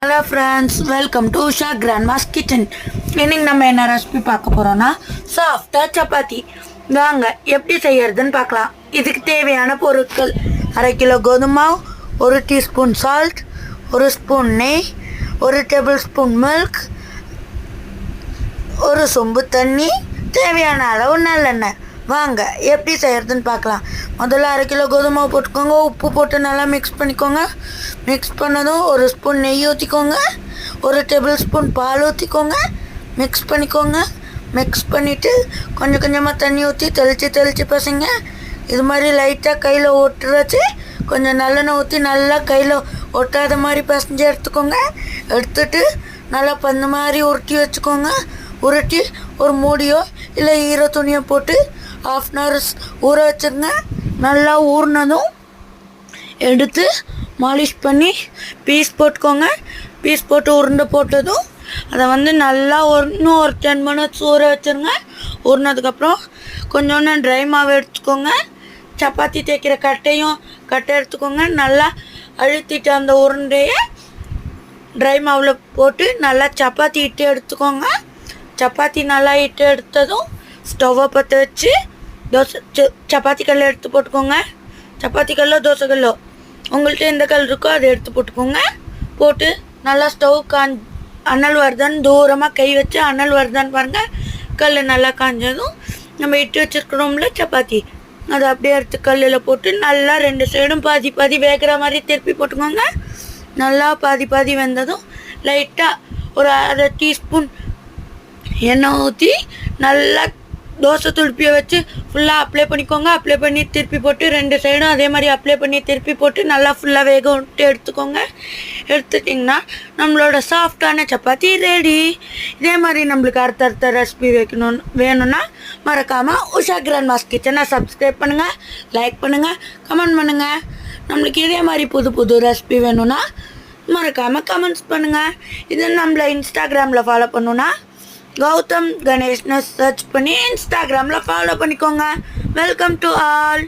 Hello friends, welcome to Usha Grandma's kitchen. இன்னைக்கு நம்ம என்ன ரெசிபி பார்க்க போகிறோன்னா சாஃப்டாக சப்பாத்தி. வாங்க எப்படி செய்யறதுன்னு பார்க்கலாம். இதுக்கு தேவையான பொருட்கள்: 1/2 கிலோ கோதுமை மாவு, 1 டீஸ்பூன் சால்ட், 1 ஸ்பூன் நெய், 1 டேபிள் ஸ்பூன் மில்க், 1 சொம்பு தண்ணி, தேவையான அளவு நல்லெண்ணெய். வாங்க எப்படி செய்கிறதுன்னு பார்க்கலாம். முதல்ல 1/2 கிலோ கோதுமை மாவு போட்டுக்கோங்க. உப்பு போட்டு நல்லா மிக்ஸ் பண்ணிக்கோங்க. மிக்ஸ் பண்ணதும் 1 ஸ்பூன் நெய் ஊற்றிக்கோங்க. 1 டேபிள் ஸ்பூன் பால் ஊற்றிக்கோங்க. மிக்ஸ் பண்ணிக்கோங்க. மிக்ஸ் பண்ணிவிட்டு கொஞ்சம் கொஞ்சமாக தண்ணி ஊற்றி தெளித்து பசங்க. இது மாதிரி லைட்டாக கையில் ஒட்டுறச்சு கொஞ்சம் நல்லெண்ணெய் ஊற்றி நல்லா கையில் ஒட்டாத மாதிரி பசஞ்சு எடுத்துக்கோங்க. எடுத்துட்டு நல்லா பந்த மாதிரி உருட்டி வச்சுக்கோங்க. உருட்டி ஒரு மூடியோ இல்லை ஈர துணியை போட்டு 1/2 hour ஊற வச்சுருங்க. நல்லா ஊறினதும் எடுத்து மாலிஷ் பண்ணி பீஸ் போட்டுக்கோங்க. பீஸ் போட்டு உருண்டை போட்டதும் அதை நல்லா இன்னும் ஒரு 10 minutes ஊற வச்சுருங்க. ஊறினதுக்கப்புறம் கொஞ்சோண்டு ட்ரை மாவு எடுத்துக்கோங்க. சப்பாத்தி தேய்க்கிற கட்டை எடுத்துக்கோங்க. நல்லா அழுத்திட்டு அந்த உருண்டையை ட்ரை மாவில் போட்டு நல்லா சப்பாத்தி இட்டு எடுத்துக்கோங்க. சப்பாத்தி நல்லா இட்டு எடுத்ததும் ஸ்டவ்வை பற்ற வச்சு சப்பாத்தி கல்லை எடுத்து போட்டுக்கோங்க. சப்பாத்தி கல்லோ தோசை கல்லோ உங்கள்கிட்ட எந்த கல் இருக்கோ அதை எடுத்து போட்டுக்கோங்க. போட்டு நல்லா ஸ்டவ் அனல் வருதான்னு தூரமாக கை வச்சு அனல் வருதான்னு பாருங்கள். கல் நல்லா காஞ்சதும் நம்ம இட்டு வச்சுருக்கிறோம்ல சப்பாத்தி, அதை அப்படியே எடுத்து கல்லில் போட்டு நல்லா 2 சைடும் பாதி வேகிற மாதிரி திருப்பி போட்டுக்கோங்க. நல்லா பாதி வெந்ததும் லைட்டாக ஒரு 1/2 டீஸ்பூன் எண்ணெய் ஊற்றி நல்லா தோசை துடுப்பியை வச்சு ஃபுல்லாக அப்ளை பண்ணிக்கோங்க. அப்ளை பண்ணி திருப்பி போட்டு 2 சைடும் அதே மாதிரி அப்ளை பண்ணி திருப்பி போட்டு நல்லா ஃபுல்லாக வேக விட்டு எடுத்துக்கோங்க. எடுத்துட்டிங்கன்னா நம்மளோட சாஃப்டான சப்பாத்தி ரெடி. இதே மாதிரி நம்மளுக்கு அடுத்த ரெசிபி வேணும்னா மறக்காமல் உஷா கிராண்ட்மாஸ் கிச்சனை சப்ஸ்கிரைப் பண்ணுங்கள், லைக் பண்ணுங்கள், கமெண்ட் பண்ணுங்கள். நம்மளுக்கு இதே மாதிரி புது ரெசிபி வேணும்னா மறக்காமல் கமெண்ட்ஸ் பண்ணுங்கள். இதை நம்மளை இன்ஸ்டாகிராமில் ஃபாலோ பண்ணுன்னா கௌதம் கணேஷ்னு சர்ச் பண்ணி இன்ஸ்டாகிராமில் ஃபாலோ பண்ணிக்கோங்க. Welcome to all.